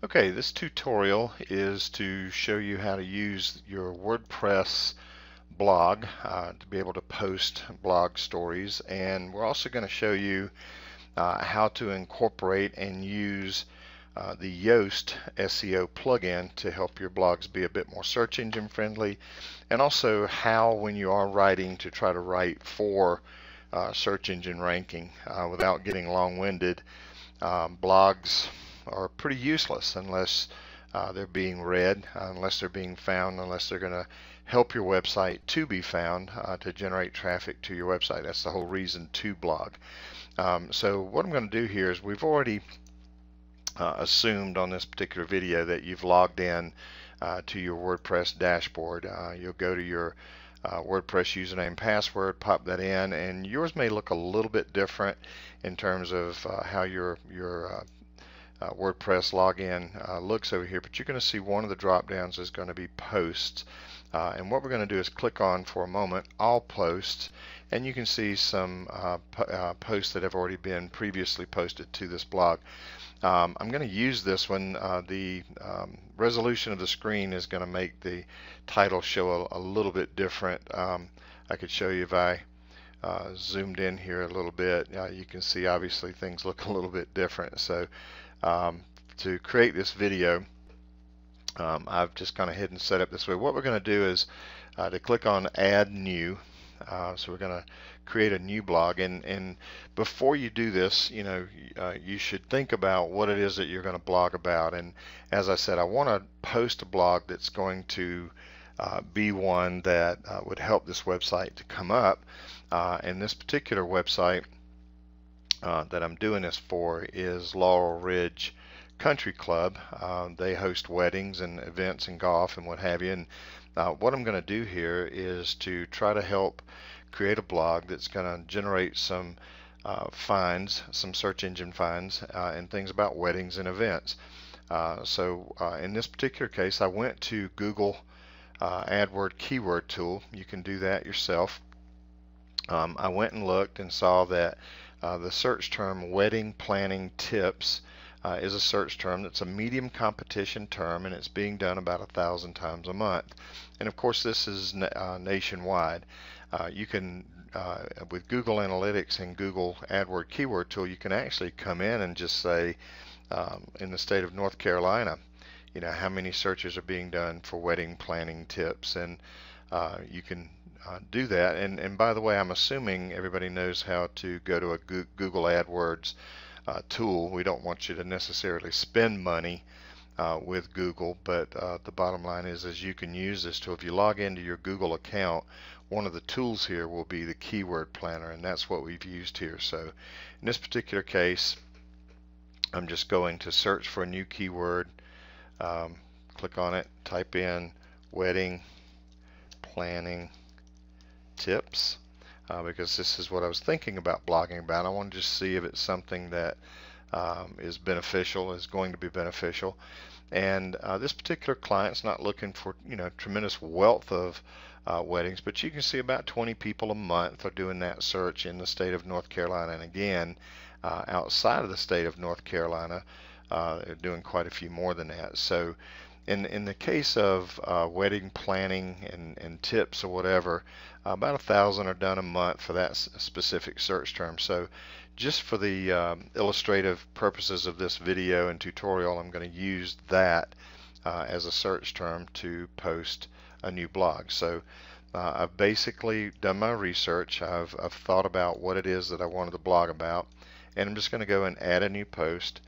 Okay, this tutorial is to show you how to use your WordPress blog to be able to post blog stories, and we're also going to show you how to incorporate and use the Yoast SEO plugin to help your blogs be a bit more search engine friendly, and also how, when you are writing, to try to write for search engine ranking without getting long-winded. Blogs are pretty useless unless they're being read, unless they're being found, unless they're going to help your website to be found to generate traffic to your website. That's the whole reason to blog. So what I'm going to do here is we've already assumed on this particular video that you've logged in to your WordPress dashboard. You'll go to your WordPress username and password, pop that in, and yours may look a little bit different in terms of how your WordPress login looks over here, but you're going to see one of the drop downs is going to be posts, and what we're going to do is click on, for a moment, all posts, and you can see some posts that have already been previously posted to this blog. I'm going to use this one. The resolution of the screen is going to make the title show a little bit different. I could show you if I zoomed in here a little bit. You can see obviously things look a little bit different. So to create this video, I've just gone ahead and set up this way. What we're going to do is to click on Add New. So we're going to create a new blog, and before you do this, you should think about what it is that you're going to blog about. And as I said, I want to post a blog that's going to be one that would help this website to come up. And this particular website that I'm doing this for is Laurel Ridge Country Club. They host weddings and events and golf and what have you. And what I'm going to do here is to try to help create a blog that's going to generate some finds, some search engine finds, and things about weddings and events. So in this particular case, I went to Google Adword keyword tool. You can do that yourself. I went and looked and saw that the search term wedding planning tips is a search term that's a medium competition term, and it's being done about 1,000 times a month. And of course, this is nationwide. You can, with Google Analytics and Google AdWord keyword tool, you can actually come in and just say, in the state of North Carolina, how many searches are being done for wedding planning tips, and you can do that. And by the way, I'm assuming everybody knows how to go to a Google AdWords tool. We don't want you to necessarily spend money with Google, but the bottom line is you can use this tool. If you log into your Google account, one of the tools here will be the keyword planner, and that's what we've used here. So in this particular case, I'm just going to search for a new keyword, click on it, type in wedding planning tips, because this is what I was thinking about blogging about. I want to just see if it's something that is beneficial, is going to be beneficial. And this particular client's not looking for tremendous wealth of weddings, but you can see about 20 people a month are doing that search in the state of North Carolina. And again, outside of the state of North Carolina, they're doing quite a few more than that. So in the case of wedding planning and tips or whatever, about 1,000 are done a month for that specific search term. So just for the illustrative purposes of this video and tutorial, I'm going to use that as a search term to post a new blog. So I've basically done my research. I've thought about what it is that I wanted to blog about, and I'm just going to go and add a new post,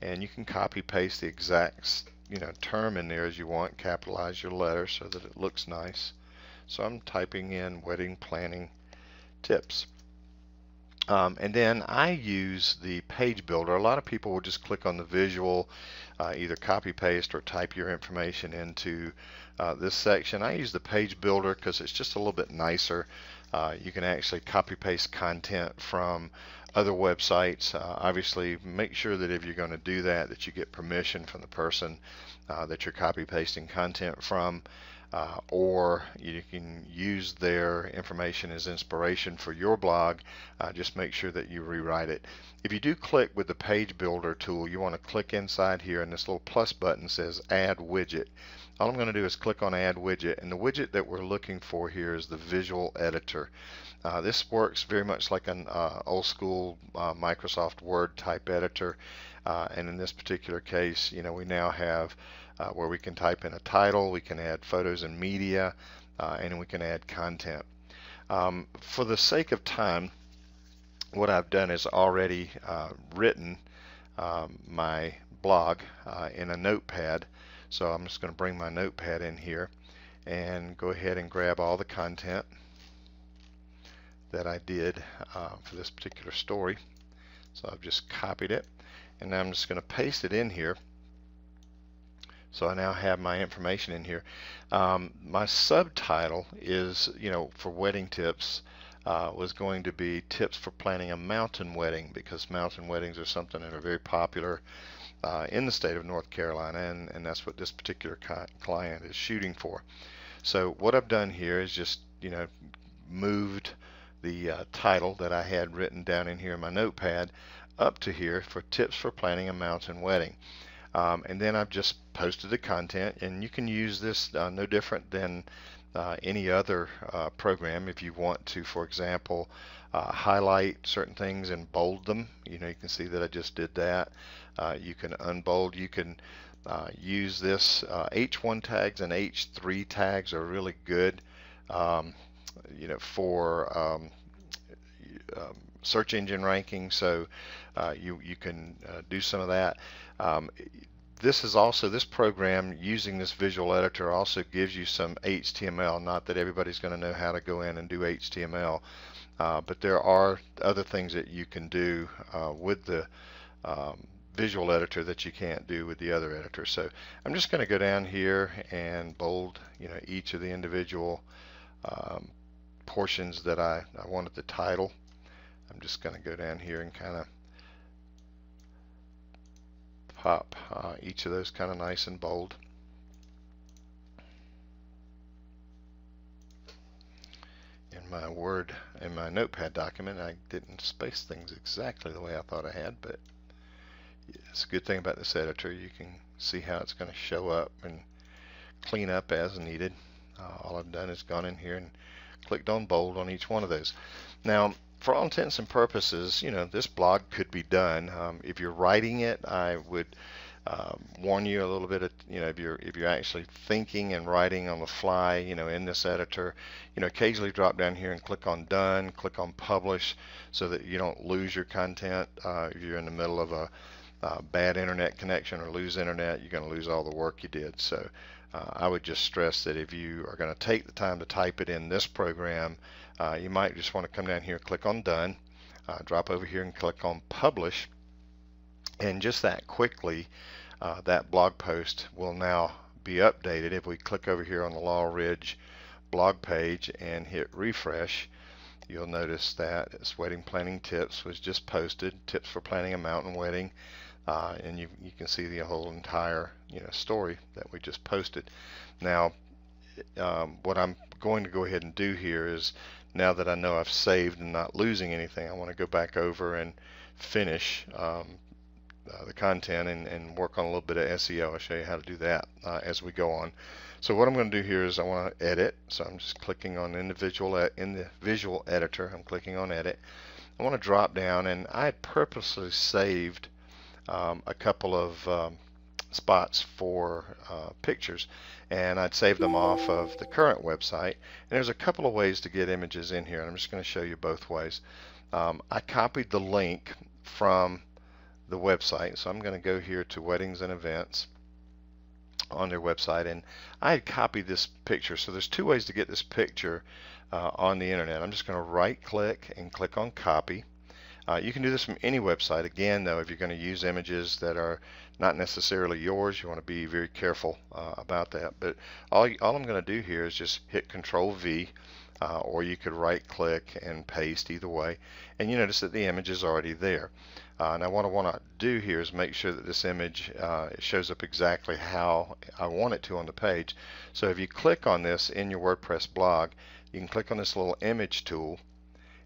and you can copy paste the exact term in there as you want, capitalize your letters so that it looks nice. So I'm typing in wedding planning tips. And then I use the page builder. A lot of people will just click on the visual, either copy paste or type your information into this section. I use the page builder because it's just a little bit nicer. You can actually copy paste content from other websites. Obviously, make sure that if you're going to do that, that you get permission from the person that you're copy pasting content from. or you can use their information as inspiration for your blog. Just make sure that you rewrite it. If you do click with the page builder tool, you want to click inside here, and this little plus button says add widget. All I'm going to do is click on add widget, and the widget that we're looking for here is the visual editor. This works very much like an old school Microsoft Word type editor, and in this particular case, we now have where we can type in a title, we can add photos and media, and we can add content. For the sake of time, what I've done is already written my blog in a notepad. So I'm just going to bring my notepad in here and go ahead and grab all the content that I did for this particular story. So I've just copied it, and now I'm just going to paste it in here. So I now have my information in here. My subtitle is, for wedding tips, was going to be tips for planning a mountain wedding, because mountain weddings are something that are very popular in the state of North Carolina, and that's what this particular client is shooting for. So what I've done here is just moved the title that I had written down in here in my notepad up to here for tips for planning a mountain wedding. And then I've just posted the content, and you can use this no different than any other program. If you want to, for example, highlight certain things and bold them, you can see that I just did that. You can unbold, you can use this. H1 tags and H3 tags are really good for search engine ranking, so you can do some of that. This program, using this visual editor, also gives you some HTML. Not that everybody's going to know how to go in and do HTML, but there are other things that you can do with the visual editor that you can't do with the other editor. So I'm just going to go down here and bold each of the individual portions that I wanted the title. I'm just going to go down here and kind of pop each of those kind of nice and bold. In my notepad document, I didn't space things exactly the way I thought I had, but it's a good thing about this editor. You can see how it's going to show up and clean up as needed. All I've done is gone in here and clicked on bold on each one of those. Now, for all intents and purposes, this blog could be done. If you're writing it, I would warn you a little bit of, if you're actually thinking and writing on the fly, in this editor, occasionally drop down here and click on done, click on publish, so that you don't lose your content. If you're in the middle of a bad internet connection or lose internet, you're going to lose all the work you did. So I would just stress that if you are going to take the time to type it in this program, you might just want to come down here, click on done, drop over here and click on publish, and just that quickly that blog post will now be updated. If we click over here on the Laurel Ridge blog page and hit refresh, you'll notice that it's wedding planning tips was just posted, tips for planning a mountain wedding, and you can see the whole entire story that we just posted. Now what I'm going to go ahead and do here is, now that I know I've saved and not losing anything, I want to go back over and finish the content and work on a little bit of SEO. I'll show you how to do that as we go on. So what I'm going to do here is I want to edit. So I'm just clicking on in the visual editor. I'm clicking on edit. I want to drop down, and I had purposely saved a couple of spots for pictures, and I'd save them off of the current website. And there's a couple of ways to get images in here, and I'm just going to show you both ways. I copied the link from the website, so I'm going to go here to weddings and events on their website, and I had copied this picture. So there's two ways to get this picture on the internet. I'm just going to right click and click on copy. You can do this from any website. Again, though, if you're going to use images that are not necessarily yours, you want to be very careful about that. But all I'm going to do here is just hit Control V, or you could right click and paste, either way, and you notice that the image is already there. Now what I want to do here is make sure that this image shows up exactly how I want it to on the page. So if you click on this in your WordPress blog, you can click on this little image tool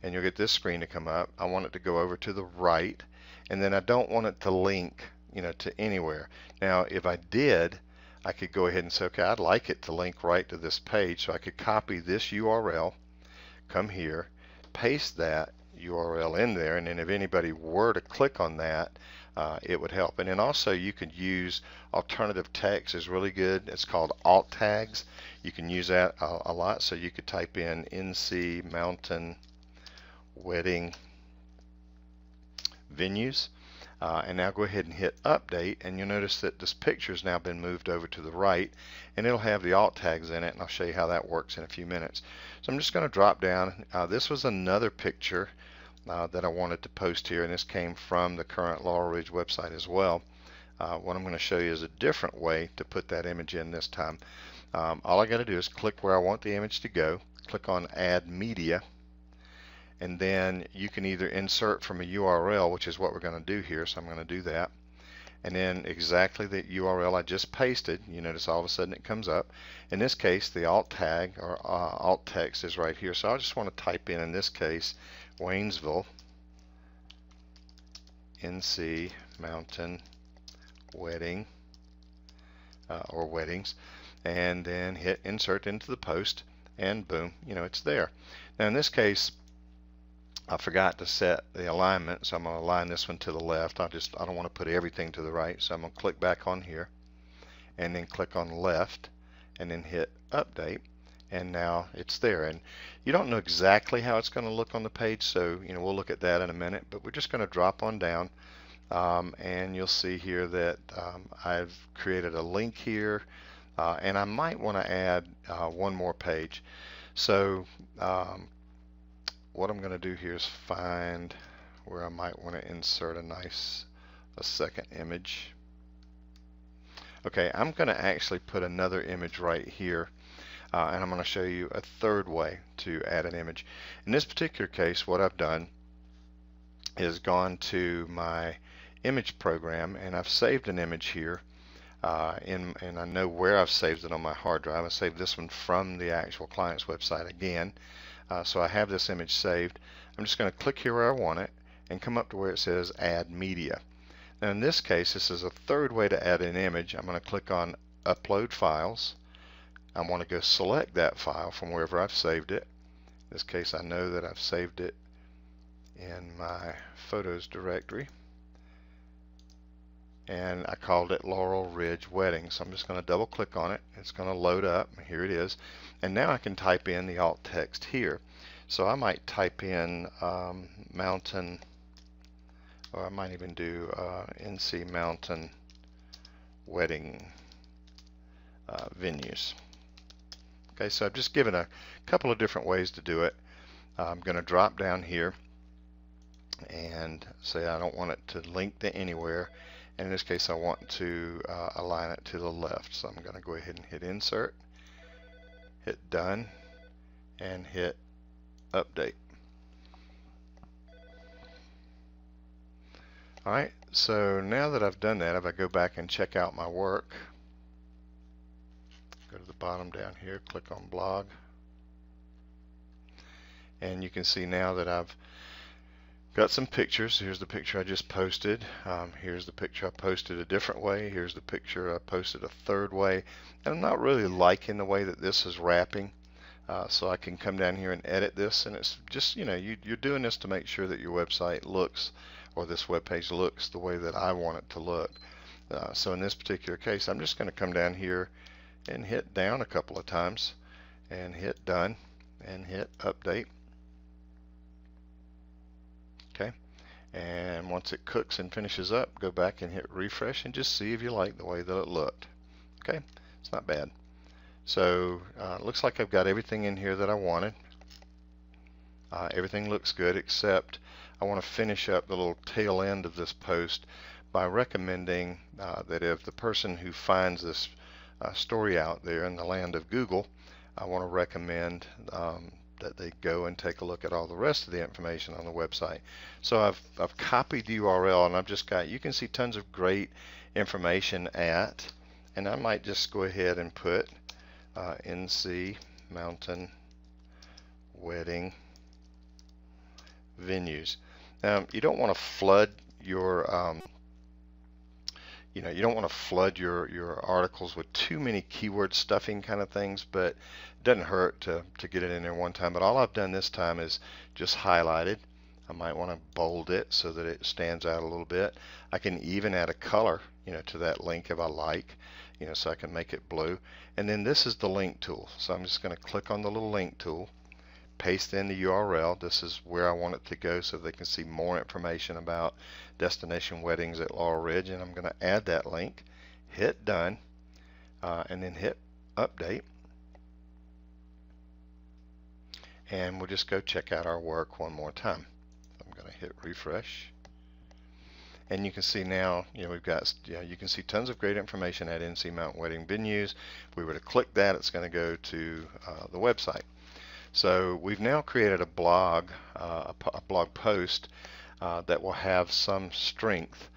and you'll get this screen to come up. I want it to go over to the right, and then I don't want it to link to anywhere. Now if I did, I could go ahead and say, okay, I'd like it to link right to this page, so I could copy this URL, come here, paste that URL in there, and then if anybody were to click on that, it would help. And then also you could use alternative text is really good. It's called alt tags. You can use that a lot, so you could type in NC mountain wedding venues, and now go ahead and hit update, and you'll notice that this picture has now been moved over to the right, and it'll have the alt tags in it, and I'll show you how that works in a few minutes. So I'm just going to drop down. This was another picture that I wanted to post here, and this came from the current Laurel Ridge website as well. What I'm going to show you is a different way to put that image in this time. All I got to do is click where I want the image to go, click on Add Media, and then you can either insert from a URL, which is what we're going to do here, so I'm going to do that, and then exactly the URL I just pasted, you notice all of a sudden it comes up. In this case, the alt tag or alt text is right here, so I just want to type in this case, Waynesville, NC mountain wedding or weddings, and then hit insert into the post, and boom, it's there. Now in this case, I forgot to set the alignment, so I'm going to align this one to the left. I don't want to put everything to the right, so I'm going to click back on here and then click on left and then hit update, and now it's there. And you don't know exactly how it's going to look on the page, so we'll look at that in a minute, but we're just going to drop on down, and you'll see here that I've created a link here, and I might want to add one more page. So what I'm going to do here is find where I might want to insert a second image. Okay, I'm going to actually put another image right here, and I'm going to show you a third way to add an image. In this particular case, what I've done is gone to my image program, and I've saved an image here, and I know where I've saved it on my hard drive. I saved this one from the actual client's website again. So I have this image saved. I'm just going to click here where I want it and come up to where it says Add Media. Now in this case, this is a third way to add an image. I'm going to click on Upload Files. I want to go select that file from wherever I've saved it. In this case, I know that I've saved it in my Photos directory, and I called it Laurel Ridge Wedding. So I'm just going to double click on it. It's going to load up. Here it is. And now I can type in the alt text here. So I might type in mountain, or I might even do NC mountain wedding venues. Okay, so I've just given a couple of different ways to do it. I'm going to drop down here and say I don't want it to link to anywhere. And in this case, I want to align it to the left. So I'm going to go ahead and hit insert, hit done, and hit update. Alright, so now that I've done that, if I go back and check out my work, go to the bottom down here, click on blog, and you can see now that I've got some pictures. Here's the picture I just posted. Here's the picture I posted a different way. Here's the picture I posted a third way. And I'm not really liking the way that this is wrapping. So I can come down here and edit this, and it's just, you're doing this to make sure that your website looks, or this web page looks the way that I want it to look. So in this particular case, I'm just going to come down here and hit down a couple of times and hit done and hit update. Okay, and once it cooks and finishes up, go back and hit refresh and just see if you like the way that it looked. Okay, it's not bad. So it looks like I've got everything in here that I wanted. Everything looks good, except I want to finish up the little tail end of this post by recommending that if the person who finds this story out there in the land of Google, I want to recommend that they go and take a look at all the rest of the information on the website. So I've copied the URL, and I've just got, you can see tons of great information at, and I might just go ahead and put NC Mountain Wedding Venues. Now you don't want to flood your you don't want to flood your articles with too many keyword stuffing kind of things, but it doesn't hurt to get it in there one time. But all I've done this time is just highlighted. I might want to bold it so that it stands out a little bit. I can even add a color to that link if I like, so I can make it blue. And then this is the link tool. So I'm just going to click on the little link tool, paste in the URL. This is where I want it to go so they can see more information about destination weddings at Laurel Ridge, and I'm going to add that link, hit done, and then hit update, and we'll just go check out our work one more time. I'm going to hit refresh, and you can see now we've got you can see tons of great information at NC Mountain Wedding Venues. If we were to click that, it's going to go to the website. So we've now created a blog post that will have some strength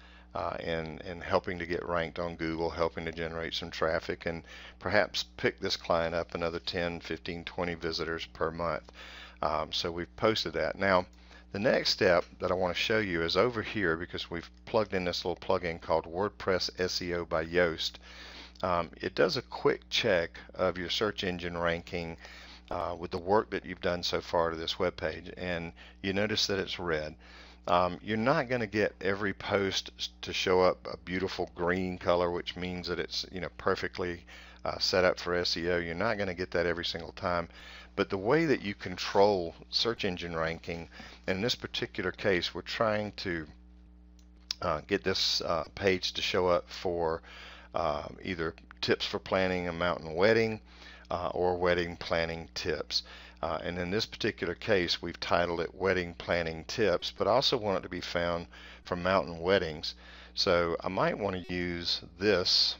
in helping to get ranked on Google, helping to generate some traffic, and perhaps pick this client up another 10, 15, 20 visitors per month. So we've posted that. Now the next step that I want to show you is over here, because we've plugged in this little plugin called WordPress SEO by Yoast. It does a quick check of your search engine ranking with the work that you've done so far to this web page, and you notice that it's red. You're not going to get every post to show up a beautiful green color, which means that it's perfectly set up for SEO. You're not going to get that every single time. But the way that you control search engine ranking, and in this particular case, we're trying to get this page to show up for either tips for planning a mountain wedding or wedding planning tips. And in this particular case, we've titled it Wedding Planning Tips, but I also want it to be found for mountain weddings. So I might want to use this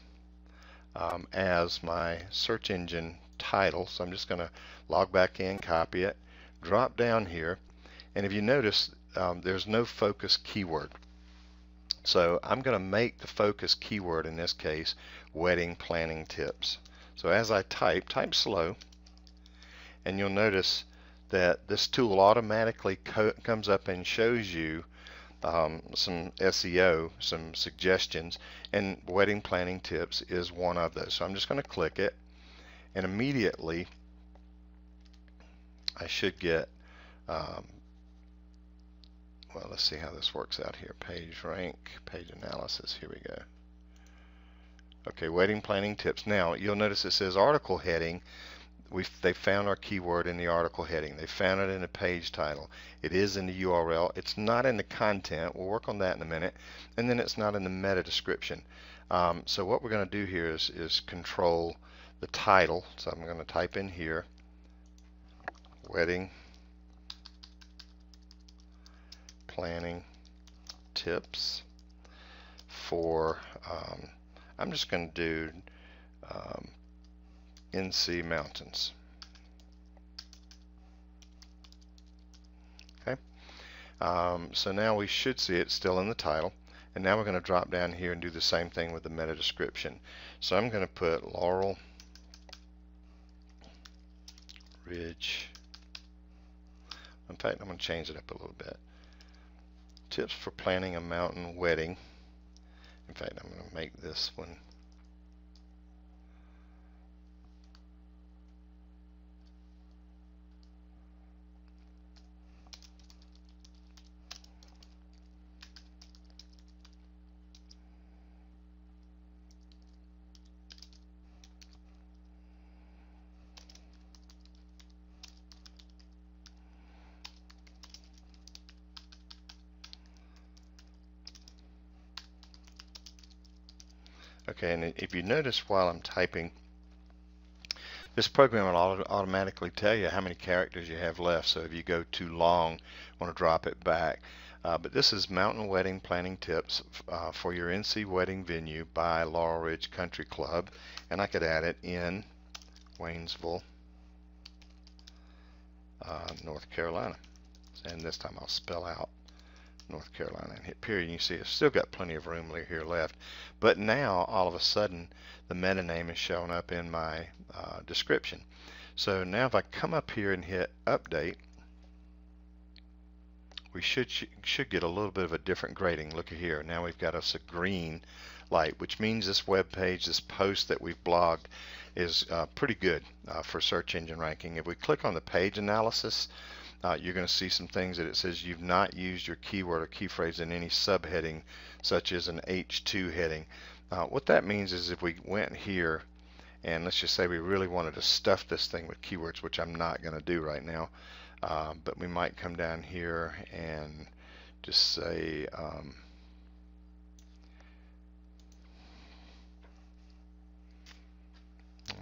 as my search engine title. So I'm just going to log back in, copy it, drop down here, and if you notice, there's no focus keyword. So I'm going to make the focus keyword in this case Wedding Planning Tips. So as I type slow, and you'll notice that this tool automatically comes up and shows you some SEO, some suggestions, and Wedding Planning Tips is one of those. So I'm just going to click it, and immediately I should get, well, let's see how this works out here. Page rank, page analysis, here we go. Okay, Wedding Planning Tips. Now you'll notice it says article heading. They found our keyword in the article heading. They found it in the page title. It is in the URL. It's not in the content. We'll work on that in a minute. And then it's not in the meta description. So what we're going to do here is control the title. So I'm going to type in here Wedding Planning Tips for I'm just going to do NC Mountains. Okay, so now we should see it still in the title, and now we're going to drop down here and do the same thing with the meta description. So I'm going to put Laurel Ridge. In fact, I'm going to change it up a little bit. Tips for planning a mountain wedding. In fact, I'm going to make this one okay, and if you notice while I'm typing, this program will automatically tell you how many characters you have left. So if you go too long, you want to drop it back. But this is Mountain Wedding Planning Tips for your NC Wedding Venue by Laurel Ridge Country Club, and I could add it in Waynesville, North Carolina. And this time I'll spell out North Carolina and hit period. You see it's still got plenty of room here left. But now all of a sudden the meta name is showing up in my description. So now if I come up here and hit update, we should get a little bit of a different grading. Look at here. Now we've got us a green light, which means this web page, this post that we've blogged is pretty good for search engine ranking. If we click on the page analysis, you're going to see some things that it says you've not used your keyword or key phrase in any subheading, such as an H2 heading. What that means is if we went here and let's just say we really wanted to stuff this thing with keywords, which I'm not going to do right now, but we might come down here and just say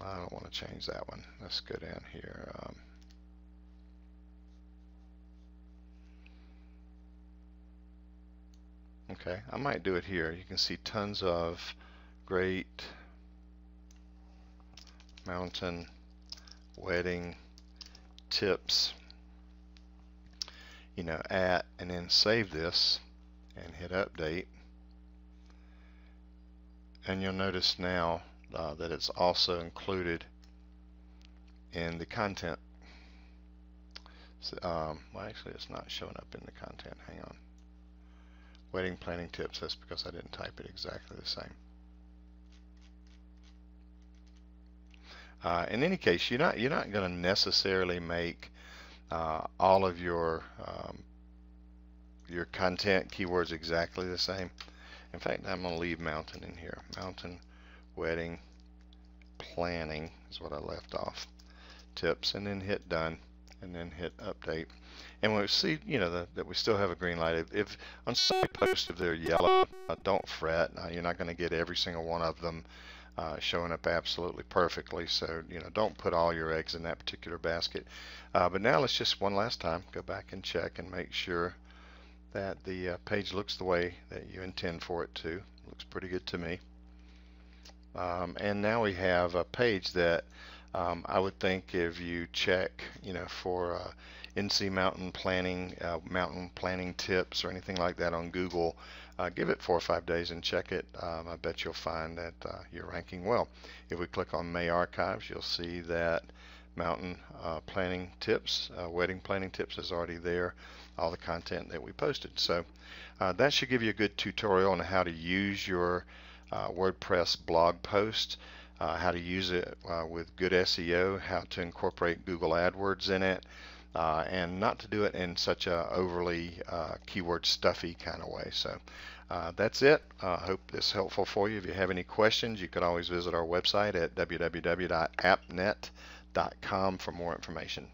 I don't want to change that one. Let's go down here. Okay, I might do it here. You can see tons of great mountain wedding tips, you know, at, and then save this and hit update, and you'll notice now that it's also included in the content. So, well, actually it's not showing up in the content. Hang on. Wedding planning tips. That's because I didn't type it exactly the same. In any case, you're not going to necessarily make all of your content keywords exactly the same. In fact, I'm going to leave mountain in here. Mountain wedding planning is what I left off. Tips, and then hit done, and then hit update. And we'll see, you know, that we still have a green light. If on some posts, if they're yellow, don't fret. You're not going to get every single one of them showing up absolutely perfectly. So, you know, don't put all your eggs in that particular basket. But now let's just one last time go back and check and make sure that the page looks the way that you intend for it to. Looks pretty good to me. And now we have a page that I would think if you check, you know, for NC mountain planning tips or anything like that on Google, give it 4 or 5 days and check it. I bet you'll find that you're ranking well. If we click on May archives, you'll see that mountain planning tips, wedding planning tips is already there, all the content that we posted. So that should give you a good tutorial on how to use your WordPress blog post, how to use it with good SEO, how to incorporate Google Adwords in it, and not to do it in such a overly keyword stuffy kind of way. So that's it. I hope this is helpful for you. If you have any questions, you can always visit our website at www.appnet.com for more information.